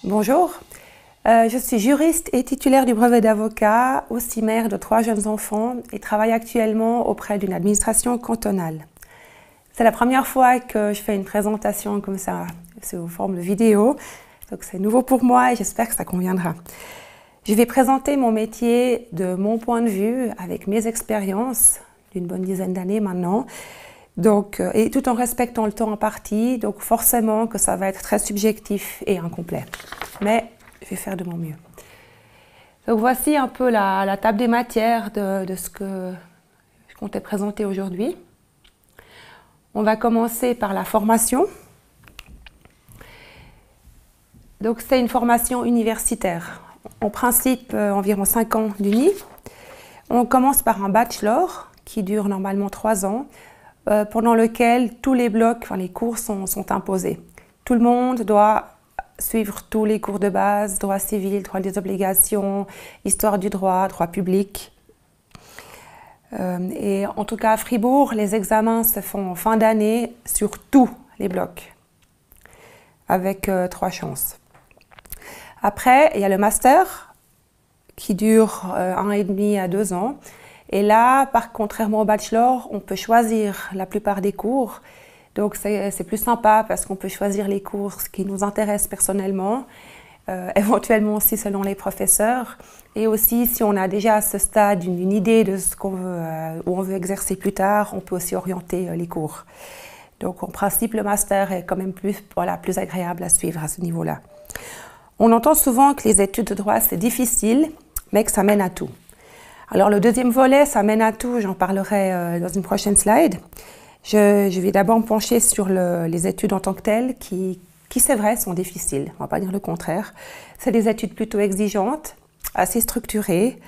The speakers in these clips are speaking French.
Bonjour, je suis juriste et titulaire du brevet d'avocat, aussi mère de 3 jeunes enfants et travaille actuellement auprès d'une administration cantonale. C'est la première fois que je fais une présentation comme ça, sous forme de vidéo, donc c'est nouveau pour moi et j'espère que ça conviendra. Je vais présenter mon métier de mon point de vue avec mes expériences d'une bonne dizaine d'années maintenant. Donc, et tout en respectant le temps imparti, donc forcément que ça va être très subjectif et incomplet. Mais je vais faire de mon mieux. Donc voici un peu la table des matières de ce que je comptais présenter aujourd'hui. On va commencer par la formation. Donc c'est une formation universitaire. En principe, environ 5 ans d'uni. On commence par un bachelor qui dure normalement 3 ans. Pendant lequel tous les blocs, enfin les cours sont imposés. Tout le monde doit suivre tous les cours de base, droit civil, droit des obligations, histoire du droit, droit public. Et en tout cas à Fribourg, les examens se font en fin d'année sur tous les blocs, avec 3 chances. Après, il y a le master qui dure 1 an et demi à 2 ans. Et là, contrairement au bachelor, on peut choisir la plupart des cours. Donc c'est plus sympa parce qu'on peut choisir les cours qui nous intéressent personnellement, éventuellement aussi selon les professeurs. Et aussi, si on a déjà à ce stade une idée de ce qu'on veut, où on veut exercer plus tard, on peut aussi orienter les cours. Donc en principe, le master est quand même plus agréable à suivre à ce niveau-là. On entend souvent que les études de droit, c'est difficile, mais que ça mène à tout. Alors le deuxième volet, ça mène à tout, j'en parlerai dans une prochaine slide. Je vais d'abord me pencher sur les études en tant que telles qui c'est vrai, sont difficiles, on ne va pas dire le contraire. C'est des études plutôt exigeantes, assez structurées.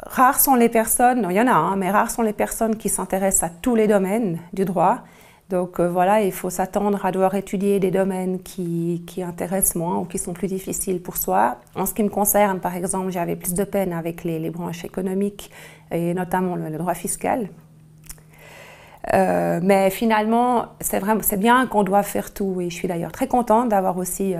Rares sont les personnes, non, il y en a, mais rares sont les personnes qui s'intéressent à tous les domaines du droit. Donc voilà, il faut s'attendre à devoir étudier des domaines qui intéressent moins ou qui sont plus difficiles pour soi. En ce qui me concerne, par exemple, j'avais plus de peine avec les branches économiques et notamment le droit fiscal. Mais finalement, c'est bien qu'on doit faire tout et je suis d'ailleurs très contente d'avoir aussi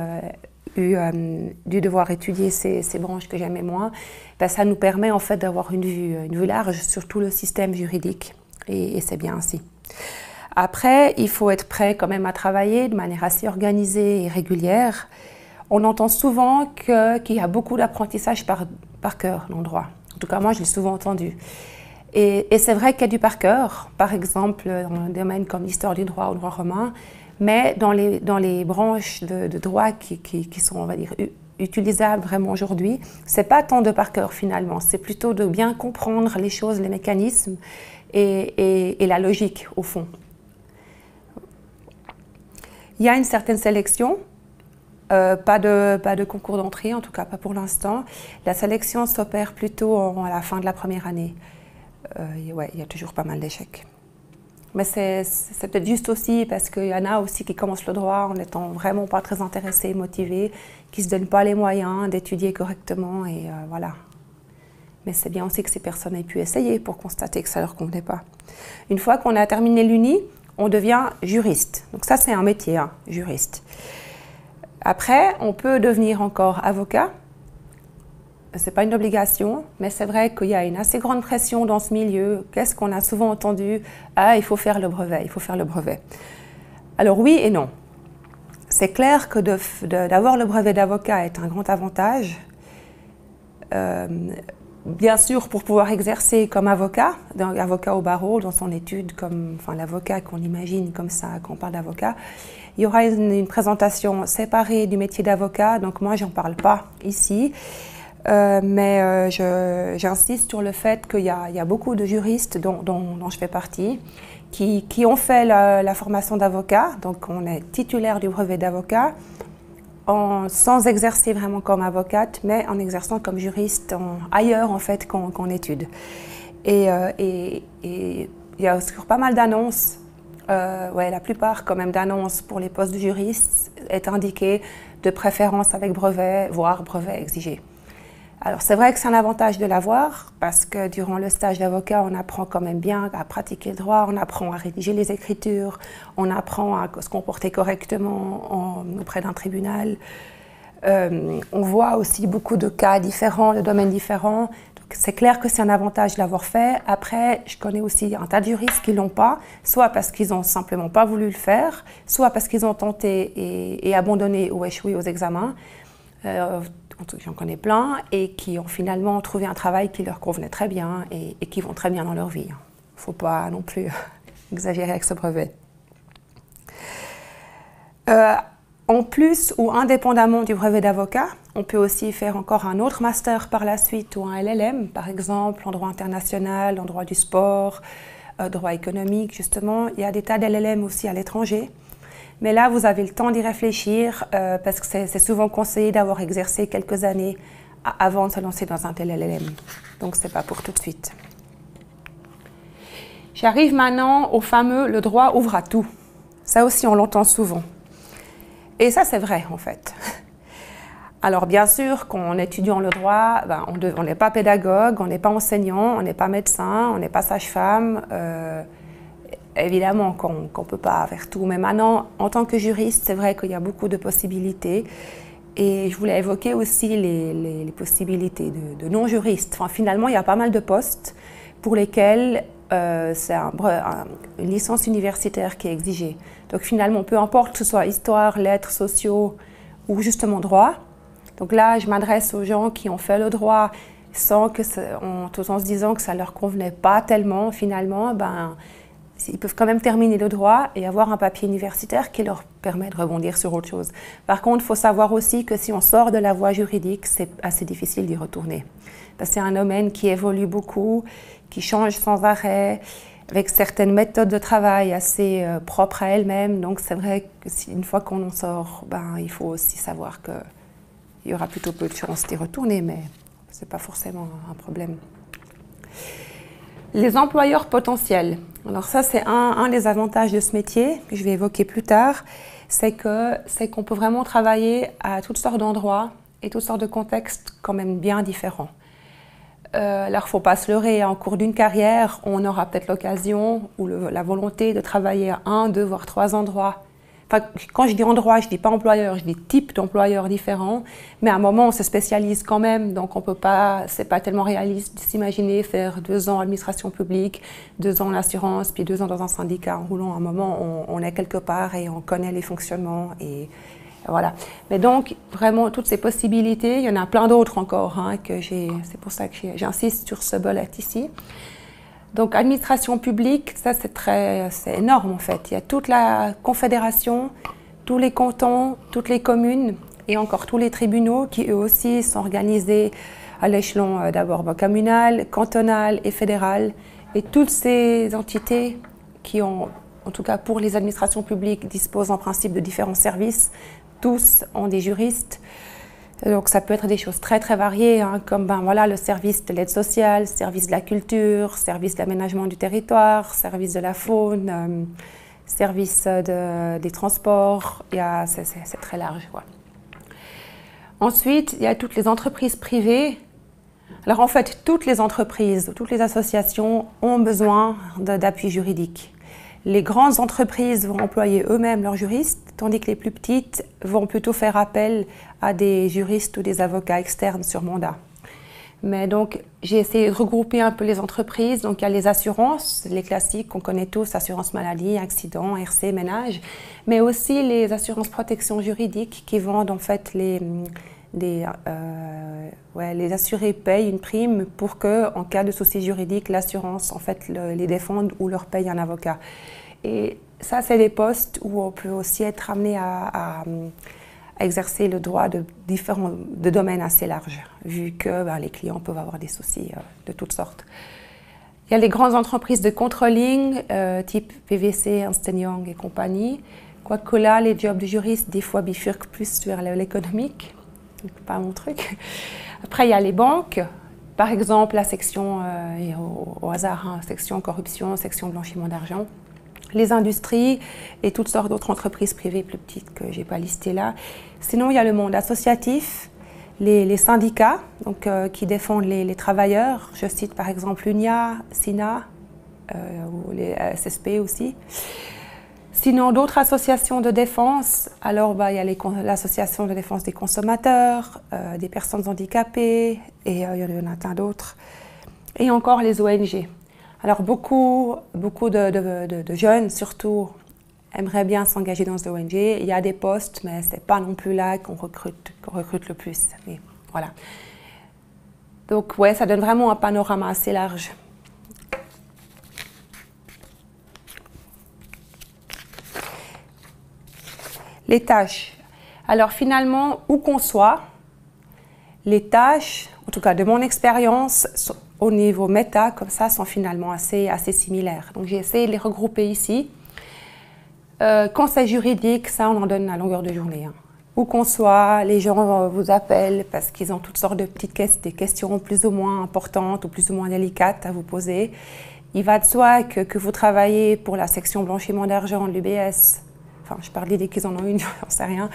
dû devoir étudier ces branches que j'aimais moins. Ben, ça nous permet en fait d'avoir une vue large sur tout le système juridique et c'est bien ainsi. Après, il faut être prêt quand même à travailler de manière assez organisée et régulière. On entend souvent qu'il y a beaucoup d'apprentissage par cœur dans le droit. En tout cas, moi, je l'ai souvent entendu. Et c'est vrai qu'il y a du par cœur, par exemple dans un domaine comme l'histoire du droit ou le droit romain, mais dans les branches de droit qui sont, on va dire, utilisables vraiment aujourd'hui, c'est pas tant de par cœur finalement, c'est plutôt de bien comprendre les choses, les mécanismes et la logique au fond. Il y a une certaine sélection, pas de concours d'entrée, en tout cas pas pour l'instant. La sélection s'opère plutôt à la fin de la première année. Ouais, il y a toujours pas mal d'échecs. Mais c'est peut-être juste aussi parce qu'il y en a aussi qui commencent le droit en n'étant vraiment pas très intéressés, motivés, qui ne se donnent pas les moyens d'étudier correctement et voilà. Mais c'est bien aussi que ces personnes aient pu essayer pour constater que ça ne leur convenait pas. Une fois qu'on a terminé l'uni, on devient juriste. Donc ça, c'est un métier, hein, juriste. Après, on peut devenir encore avocat. Ce n'est pas une obligation, mais c'est vrai qu'il y a une assez grande pression dans ce milieu. Qu'est-ce qu'on a souvent entendu? Ah, il faut faire le brevet, il faut faire le brevet. Alors oui et non. C'est clair que d'avoir le brevet d'avocat est un grand avantage. Bien sûr, pour pouvoir exercer comme avocat au barreau, dans son étude, l'avocat qu'on imagine comme ça, quand on parle d'avocat, il y aura une présentation séparée du métier d'avocat, donc moi, j'en parle pas ici, mais j'insiste sur le fait qu'il y a beaucoup de juristes dont je fais partie, qui ont fait la formation d'avocat, donc on est titulaire du brevet d'avocat, sans exercer vraiment comme avocate, mais en exerçant comme juriste ailleurs en fait qu'en études. Et il y a sur pas mal d'annonces, la plupart quand même d'annonces pour les postes de juriste est indiqué de préférence avec brevet, voire brevet exigé. Alors c'est vrai que c'est un avantage de l'avoir parce que durant le stage d'avocat, on apprend quand même bien à pratiquer le droit, on apprend à rédiger les écritures, on apprend à se comporter correctement auprès d'un tribunal. On voit aussi beaucoup de cas différents, de domaines différents. C'est clair que c'est un avantage de l'avoir fait. Après, je connais aussi un tas de juristes qui ne l'ont pas, soit parce qu'ils n'ont simplement pas voulu le faire, soit parce qu'ils ont tenté et abandonné ou échoué aux examens. J'en connais plein, et qui ont finalement trouvé un travail qui leur convenait très bien et qui vont très bien dans leur vie. Il ne faut pas non plus exagérer avec ce brevet. En plus ou indépendamment du brevet d'avocat, on peut aussi faire encore un autre master par la suite ou un LLM, par exemple en droit international, en droit du sport, droit économique justement. Il y a des tas d'LLM aussi à l'étranger. Mais là, vous avez le temps d'y réfléchir parce que c'est souvent conseillé d'avoir exercé quelques années avant de se lancer dans un tel LLM. Donc, ce n'est pas pour tout de suite. J'arrive maintenant au fameux « le droit ouvre à tout ». Ça aussi, on l'entend souvent. Et ça, c'est vrai, en fait. Alors, bien sûr, quand on est étudiant le droit, on n'est pas pédagogue, on n'est pas enseignant, on n'est pas médecin, on n'est pas sage-femme. Évidemment qu'on ne peut pas faire tout. Mais maintenant, en tant que juriste, c'est vrai qu'il y a beaucoup de possibilités. Et je voulais évoquer aussi les possibilités de non-juristes. Enfin, finalement, il y a pas mal de postes pour lesquels c'est une licence universitaire qui est exigée. Donc finalement, peu importe que ce soit histoire, lettres, sociaux ou justement droit. Donc là, je m'adresse aux gens qui ont fait le droit tout en se disant que ça ne leur convenait pas tellement. Finalement, ils peuvent quand même terminer le droit et avoir un papier universitaire qui leur permet de rebondir sur autre chose. Par contre, il faut savoir aussi que si on sort de la voie juridique, c'est assez difficile d'y retourner. Parce que c'est un domaine qui évolue beaucoup, qui change sans arrêt, avec certaines méthodes de travail assez propres à elles-mêmes. Donc c'est vrai qu'une fois qu'on en sort, il faut aussi savoir qu'il y aura plutôt peu de chances d'y retourner, mais ce n'est pas forcément un problème. Les employeurs potentiels. Alors ça, c'est un des avantages de ce métier que je vais évoquer plus tard, c'est qu'on peut vraiment travailler à toutes sortes d'endroits et toutes sortes de contextes quand même bien différents. Alors, il ne faut pas se leurrer, en cours d'une carrière, on aura peut-être l'occasion ou la volonté de travailler à 1, 2, voire 3 endroits. Enfin, quand je dis endroit, je ne dis pas employeur, je dis type d'employeurs différents, mais à un moment, on se spécialise quand même, donc ce n'est pas tellement réaliste de s'imaginer faire 2 ans administration publique, 2 ans en assurance, puis 2 ans dans un syndicat en roulant. À un moment, on est quelque part et on connaît les fonctionnements. Et voilà. Mais donc, vraiment, toutes ces possibilités, il y en a plein d'autres encore, c'est pour ça que j'insiste sur ce bullet ici. Donc, administration publique, ça c'est énorme en fait. Il y a toute la confédération, tous les cantons, toutes les communes et encore tous les tribunaux qui eux aussi sont organisés à l'échelon d'abord communal, cantonal et fédéral. Et toutes ces entités qui ont, en tout cas pour les administrations publiques, disposent en principe de différents services, tous ont des juristes. Donc ça peut être des choses très très variées, comme le service de l'aide sociale, service de la culture, service de l'aménagement du territoire, service de la faune, service des transports, c'est très large. Ensuite, il y a toutes les entreprises privées. Alors en fait, toutes les entreprises, toutes les associations ont besoin d'appui juridique. Les grandes entreprises vont employer eux-mêmes leurs juristes, tandis que les plus petites vont plutôt faire appel à des juristes ou des avocats externes sur mandat. Mais donc, j'ai essayé de regrouper un peu les entreprises. Donc, il y a les assurances, les classiques qu'on connaît tous, assurance maladie, accident, RC, ménage, mais aussi les assurances protection juridique qui vendent en fait les assurés payent une prime pour que, en cas de souci juridique, l'assurance en fait les défende ou leur paye un avocat. Et ça, c'est des postes où on peut aussi être amené à exercer le droit de domaines assez larges, vu que les clients peuvent avoir des soucis de toutes sortes. Il y a les grandes entreprises de controlling, type PwC, Ernst & Young et compagnie. Quoique là, les jobs de juriste, des fois, bifurquent plus vers l'économique. Pas mon truc. Après, il y a les banques. Par exemple, la section, au hasard, section corruption, section blanchiment d'argent. Les industries et toutes sortes d'autres entreprises privées plus petites que je n'ai pas listées là. Sinon, il y a le monde associatif, les syndicats donc, qui défendent les travailleurs. Je cite par exemple l'UNIA, SINA, ou les SSP aussi. Sinon, d'autres associations de défense, alors il y a l'association de défense des consommateurs, des personnes handicapées, et il y en a tant d'autres. Et encore les ONG. Alors beaucoup de jeunes, surtout, aimeraient bien s'engager dans des ONG. Il y a des postes, mais ce n'est pas non plus là qu'on recrute le plus. Mais voilà. Donc ouais, ça donne vraiment un panorama assez large. Les tâches. Alors finalement, où qu'on soit, les tâches, en tout cas de mon expérience, au niveau méta, comme ça, sont finalement assez similaires. Donc j'ai essayé de les regrouper ici. Conseil juridique, ça on en donne à longueur de journée. Hein. Où qu'on soit, les gens vous appellent parce qu'ils ont toutes sortes de des questions plus ou moins importantes ou plus ou moins délicates à vous poser. Il va de soi que vous travaillez pour la section blanchiment d'argent de l'UBS, enfin je parle d'idées qu'ils en ont une, j'en sais rien,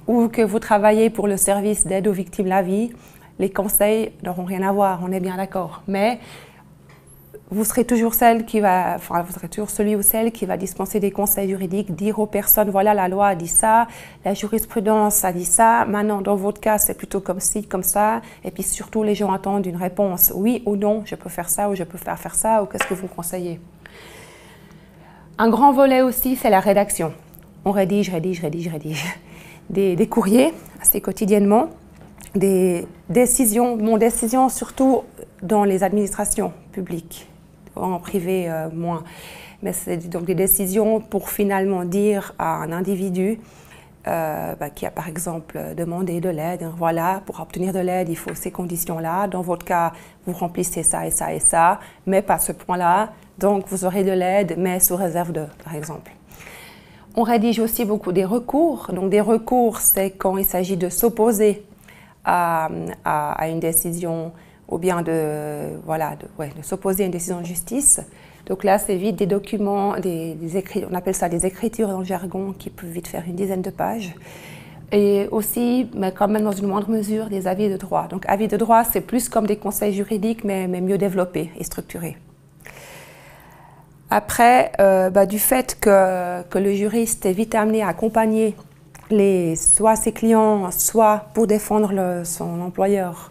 ou que vous travaillez pour le service d'aide aux victimes de la vie, les conseils n'auront rien à voir, on est bien d'accord. Mais vous serez toujours vous serez toujours celui ou celle qui va dispenser des conseils juridiques, dire aux personnes, voilà, la loi a dit ça, la jurisprudence a dit ça, maintenant, dans votre cas, c'est plutôt comme ci, comme ça, et puis surtout, les gens attendent une réponse, oui ou non, je peux faire ça, ou je peux faire ça, ou qu'est-ce que vous conseillez. Un grand volet aussi, c'est la rédaction. On rédige des courriers, assez quotidiennement, des décisions, décisions surtout dans les administrations publiques. En privé, moins. Mais c'est donc des décisions pour finalement dire à un individu qui a par exemple demandé de l'aide, voilà, pour obtenir de l'aide, il faut ces conditions-là. Dans votre cas, vous remplissez ça et ça et ça, mais pas ce point-là. Donc vous aurez de l'aide, mais sous réserve de, par exemple. On rédige aussi beaucoup des recours. Donc des recours, c'est quand il s'agit de s'opposer à une décision ou bien de s'opposer à une décision de justice. Donc là, c'est vite des documents, des écrits, on appelle ça des écritures dans le jargon, qui peuvent vite faire une dizaine de pages. Et aussi, mais quand même dans une moindre mesure, des avis de droit. Donc avis de droit, c'est plus comme des conseils juridiques, mais mieux développés et structurés. Après, du fait que le juriste est vite amené à accompagner soit ses clients, soit pour défendre son employeur,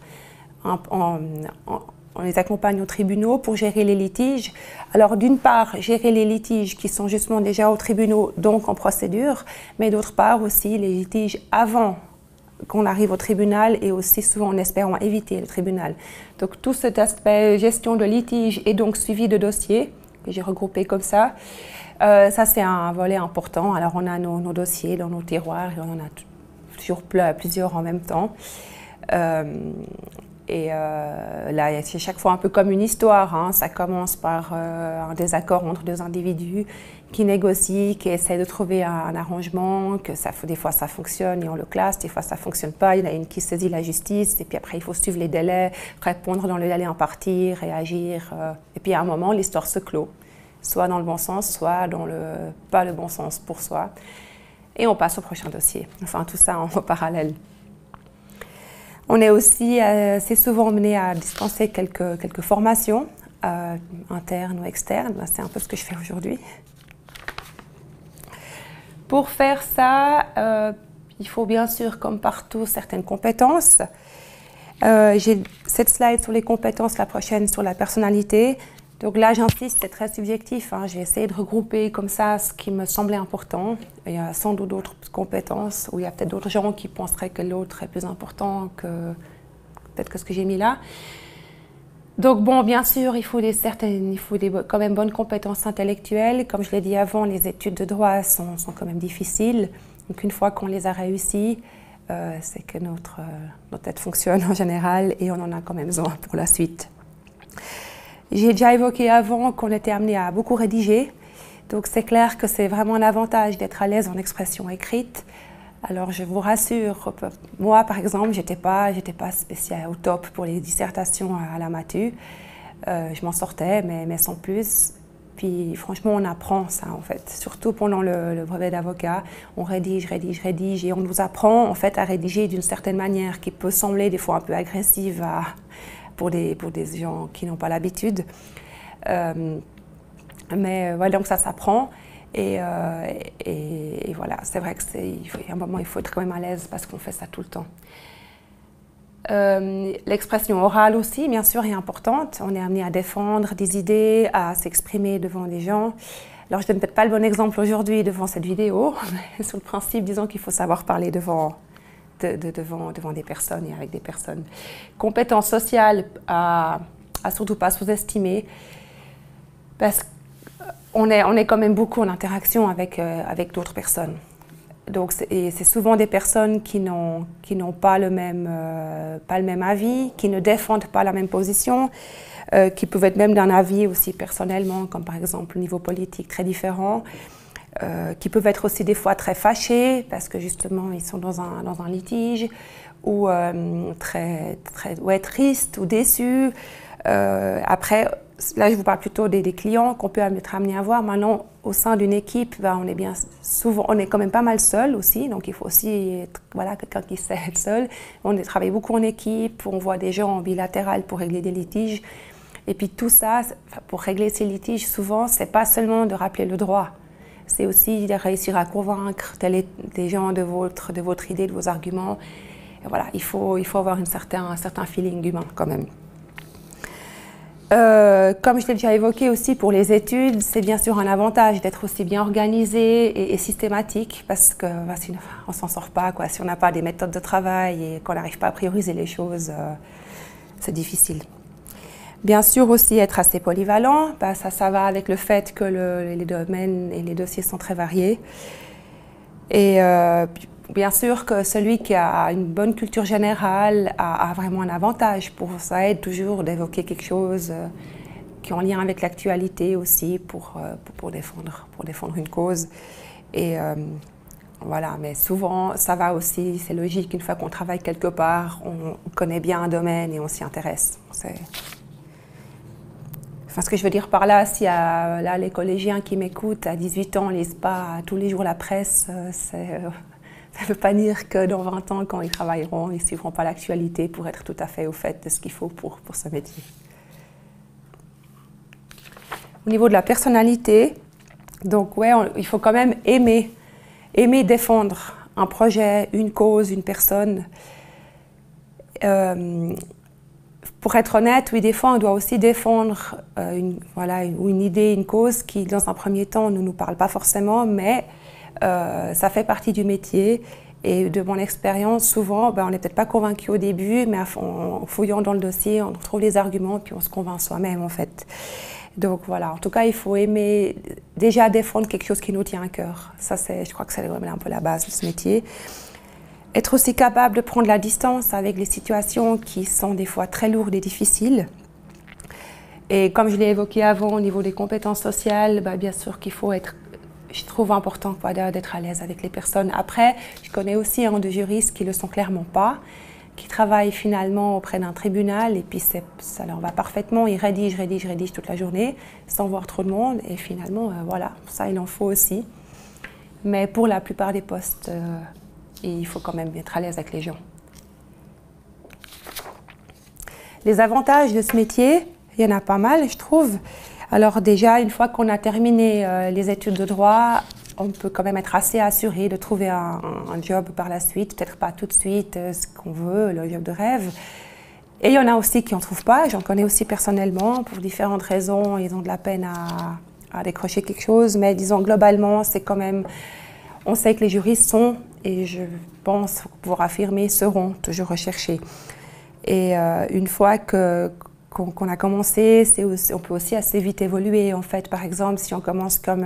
on les accompagne aux tribunaux pour gérer les litiges. Alors d'une part, gérer les litiges qui sont justement déjà aux tribunaux, donc en procédure, mais d'autre part aussi les litiges avant qu'on arrive au tribunal et aussi souvent en espérant éviter le tribunal. Donc tout cet aspect gestion de litige et donc suivi de dossiers, que j'ai regroupé comme ça, ça c'est un volet important. Alors on a nos dossiers dans nos tiroirs et on en a toujours plusieurs en même temps. Là, c'est chaque fois un peu comme une histoire. Hein. Ça commence par un désaccord entre deux individus qui négocient, qui essaient de trouver un arrangement, des fois ça fonctionne et on le classe, des fois ça ne fonctionne pas. Il y en a une qui saisit la justice et puis après il faut suivre les délais, répondre dans le délai imparti, réagir. Et puis à un moment, l'histoire se clôt, soit dans le bon sens, soit dans pas le bon sens pour soi. Et on passe au prochain dossier. Enfin, tout ça en parallèle. On est aussi assez souvent amené à dispenser quelques formations, internes ou externes. C'est un peu ce que je fais aujourd'hui. Pour faire ça, il faut bien sûr, comme partout, certaines compétences. J'ai cette slide sur les compétences, la prochaine sur la personnalité. Donc là, j'insiste, c'est très subjectif. Hein. J'ai essayé de regrouper comme ça ce qui me semblait important. Il y a sans doute d'autres compétences, ou il y a peut-être d'autres gens qui penseraient que l'autre est plus important que peut-être que ce que j'ai mis là. Donc bon, bien sûr, il faut quand même bonnes compétences intellectuelles. Comme je l'ai dit avant, les études de droit sont quand même difficiles. Donc une fois qu'on les a réussies, c'est que notre tête fonctionne en général et on en a quand même besoin pour la suite. J'ai déjà évoqué avant qu'on était amené à beaucoup rédiger. Donc c'est clair que c'est vraiment un avantage d'être à l'aise en expression écrite. Alors je vous rassure, moi par exemple, j'étais pas spécial au top pour les dissertations à la Matu. Je m'en sortais, mais sans plus. Puis franchement, on apprend ça en fait, surtout pendant le brevet d'avocat. On rédige et on nous apprend en fait à rédiger d'une certaine manière qui peut sembler des fois un peu agressive pour des gens qui n'ont pas l'habitude. Mais voilà, donc ça s'apprend. Et voilà, c'est vrai qu'il y a un moment, il faut être quand même à l'aise parce qu'on fait ça tout le temps. L'expression orale aussi, bien sûr, est importante. On est amené à défendre des idées, à s'exprimer devant des gens. Alors, je ne donne peut-être pas le bon exemple aujourd'hui devant cette vidéo, mais sur le principe, disons qu'il faut savoir parler devant des personnes et avec des personnes. Compétences sociales à surtout pas sous-estimer, parce qu'on est quand même beaucoup en interaction avec d'autres personnes. Donc, c'est souvent des personnes qui n'ont pas le même avis, qui ne défendent pas la même position, qui peuvent être même d'un avis aussi personnellement, comme par exemple au niveau politique très différent, qui peuvent être aussi des fois très fâchés parce que justement ils sont dans un litige, ou très tristes ou déçus. Après, là je vous parle plutôt des clients qu'on peut être amené à voir. Maintenant, au sein d'une équipe, on est quand même pas mal seul aussi, donc il faut aussi être quelqu'un qui sait être seul. On travaille beaucoup en équipe, on voit des gens en bilatéral pour régler des litiges. Et puis tout ça, pour régler ces litiges, souvent, c'est pas seulement de rappeler le droit, c'est aussi de réussir à convaincre des gens de votre idée, de vos arguments. Et voilà, il faut avoir un certain feeling humain quand même. Comme je l'ai déjà évoqué aussi pour les études, c'est bien sûr un avantage d'être aussi bien organisé et systématique, parce que sinon on ne s'en sort pas, quoi. Si on n'a pas des méthodes de travail et qu'on n'arrive pas à prioriser les choses, c'est difficile. Bien sûr aussi être assez polyvalent, ça va avec le fait que les domaines et les dossiers sont très variés. Et bien sûr que celui qui a une bonne culture générale a vraiment un avantage. Ça aide toujours d'évoquer quelque chose qui est en lien avec l'actualité aussi pour défendre une cause. Et voilà, mais souvent ça va aussi, c'est logique, une fois qu'on travaille quelque part, on connaît bien un domaine et on s'y intéresse. Enfin, ce que je veux dire par là, s'il y a là, les collégiens qui m'écoutent à 18 ans, ne lisent pas tous les jours la presse, ça ne veut pas dire que dans 20 ans, quand ils travailleront, ils ne suivront pas l'actualité pour être tout à fait au fait de ce qu'il faut pour ce métier. Au niveau de la personnalité, donc ouais, il faut quand même aimer défendre un projet, une cause, une personne. Pour être honnête, oui, des fois, on doit aussi défendre une idée, une cause qui, dans un premier temps, ne nous parle pas forcément, mais ça fait partie du métier. Et de mon expérience, souvent, on n'est peut-être pas convaincu au début, mais en fouillant dans le dossier, on trouve les arguments, puis on se convainc soi-même, en fait. Donc voilà, en tout cas, il faut aimer déjà défendre quelque chose qui nous tient à cœur. Ça, je crois que c'est un peu la base de ce métier. Être aussi capable de prendre la distance avec les situations qui sont des fois très lourdes et difficiles. Et comme je l'ai évoqué avant, au niveau des compétences sociales, bien sûr qu'il faut être, je trouve important d'être à l'aise avec les personnes. Après, je connais aussi des juristes qui ne le sont clairement pas, qui travaillent finalement auprès d'un tribunal et puis ça leur va parfaitement, ils rédigent toute la journée sans voir trop de monde et finalement, voilà, ça il en faut aussi. Mais pour la plupart des postes, il faut quand même être à l'aise avec les gens. Les avantages de ce métier, il y en a pas mal, je trouve. Alors déjà, une fois qu'on a terminé les études de droit, on peut quand même être assez assuré de trouver un job par la suite, peut-être pas tout de suite ce qu'on veut, le job de rêve. Et il y en a aussi qui n'en trouvent pas, j'en connais aussi personnellement, pour différentes raisons, ils ont de la peine à décrocher quelque chose, mais disons globalement, c'est quand même, on sait que les juristes sont, et je pense pouvoir affirmer, seront toujours recherchés. Et une fois qu'on a commencé, on peut aussi assez vite évoluer. En fait, par exemple, si on commence comme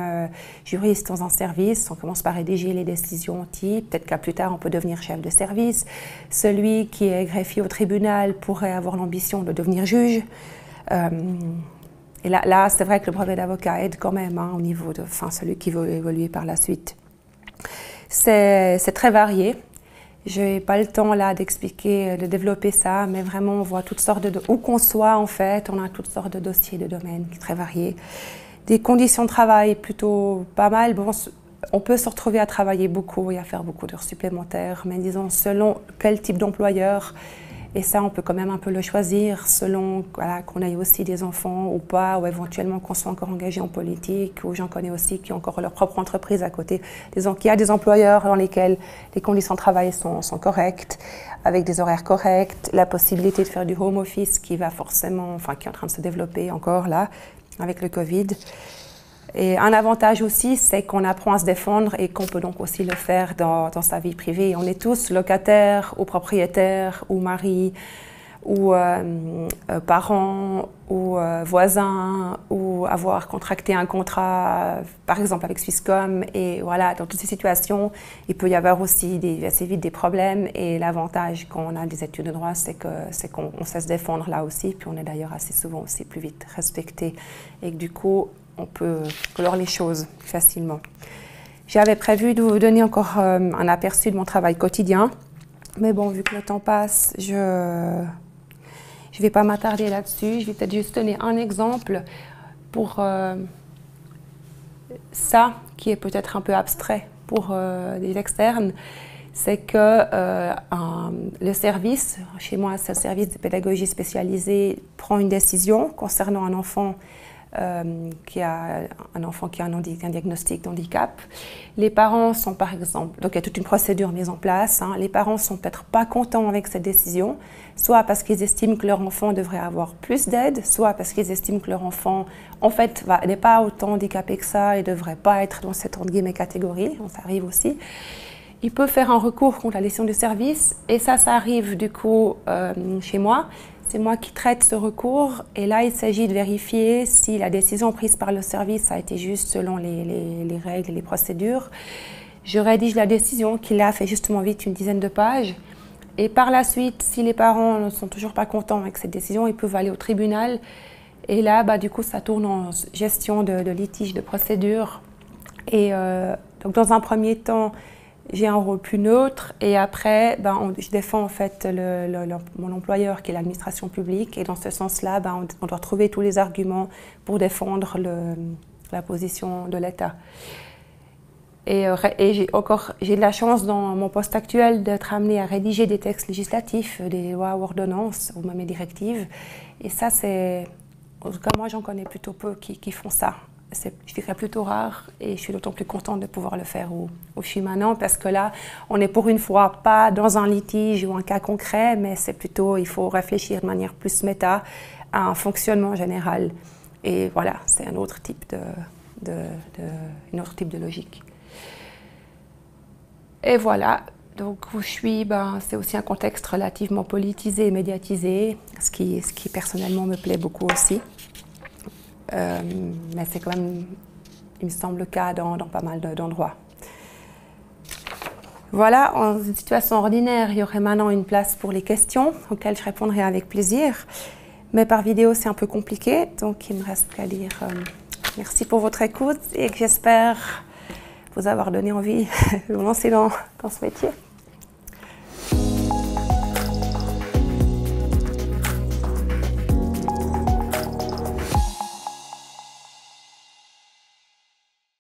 juriste dans un service, on commence par rédiger les décisions types. Peut-être qu'à plus tard, on peut devenir chef de service. Celui qui est greffier au tribunal pourrait avoir l'ambition de devenir juge. Et là c'est vrai que le brevet d'avocat aide quand même au niveau de celui qui veut évoluer par la suite. C'est très varié. Je n'ai pas le temps là d'expliquer, de développer ça, mais vraiment on voit toutes sortes où qu'on soit en fait, on a toutes sortes de dossiers, de domaines très variés. Des conditions de travail plutôt pas mal. Bon, on peut se retrouver à travailler beaucoup et à faire beaucoup d'heures supplémentaires, mais disons selon quel type d'employeur Et ça, on peut quand même un peu le choisir selon voilà, qu'on ait aussi des enfants ou pas, ou éventuellement qu'on soit encore engagé en politique, ou j'en connais aussi qui ont encore leur propre entreprise à côté. Qu'il y a des employeurs dans lesquels les conditions de travail sont correctes, avec des horaires corrects, la possibilité de faire du home office qui va forcément, enfin qui est en train de se développer encore là, avec le Covid. Et un avantage aussi, c'est qu'on apprend à se défendre et qu'on peut donc aussi le faire dans sa vie privée. On est tous locataires ou propriétaires ou maris ou parents ou voisins ou avoir contracté un contrat, par exemple avec Swisscom. Et voilà, dans toutes ces situations, il peut y avoir aussi assez vite des problèmes. Et l'avantage quand on a des études de droit, c'est qu'on sait se défendre là aussi. Puis on est d'ailleurs assez souvent aussi plus vite respecté. Et que du coup, on peut clore les choses facilement. J'avais prévu de vous donner encore un aperçu de mon travail quotidien, mais bon, vu que le temps passe, je ne vais pas m'attarder là-dessus. Je vais peut-être juste donner un exemple pour ça, qui est peut-être un peu abstrait pour les externes. C'est que le service, chez moi c'est le service de pédagogie spécialisée, prend une décision concernant un enfant qui a un diagnostic d'handicap. Les parents sont par exemple, donc il y a toute une procédure mise en place, hein, les parents sont peut-être pas contents avec cette décision, soit parce qu'ils estiment que leur enfant devrait avoir plus d'aide, soit parce qu'ils estiment que leur enfant en fait n'est pas autant handicapé que ça et ne devrait pas être dans cette entre guillemets catégorie, ça arrive aussi. Il peut faire un recours contre la décision du service et ça arrive du coup chez moi. C'est moi qui traite ce recours et là, il s'agit de vérifier si la décision prise par le service a été juste selon les règles et les procédures. Je rédige la décision qui là fait justement vite une dizaine de pages. Et par la suite, si les parents ne sont toujours pas contents avec cette décision, ils peuvent aller au tribunal. Et là, du coup, ça tourne en gestion de litige, de procédure. Et donc, dans un premier temps, j'ai un rôle plus neutre et après, je défends en fait mon employeur qui est l'administration publique et dans ce sens-là, on doit trouver tous les arguments pour défendre la position de l'État. Et j'ai de la chance dans mon poste actuel d'être amenée à rédiger des textes législatifs, des lois ou ordonnances ou même des directives. Et ça, en tout cas moi j'en connais plutôt peu qui font ça. C'est, je dirais, plutôt rare et je suis d'autant plus contente de pouvoir le faire où je suis maintenant parce que là, on est pour une fois pas dans un litige ou un cas concret, mais c'est plutôt, il faut réfléchir de manière plus méta à un fonctionnement général. Et voilà, c'est un autre type une autre type de logique. Et voilà, donc où je suis, c'est aussi un contexte relativement politisé et médiatisé, ce qui personnellement me plaît beaucoup aussi. Mais c'est quand même, il me semble, le cas dans pas mal d'endroits. Voilà, en situation ordinaire, il y aurait maintenant une place pour les questions, auxquelles je répondrai avec plaisir. Mais par vidéo, c'est un peu compliqué, donc il ne me reste qu'à dire merci pour votre écoute et que j'espère vous avoir donné envie de vous lancer dans ce métier.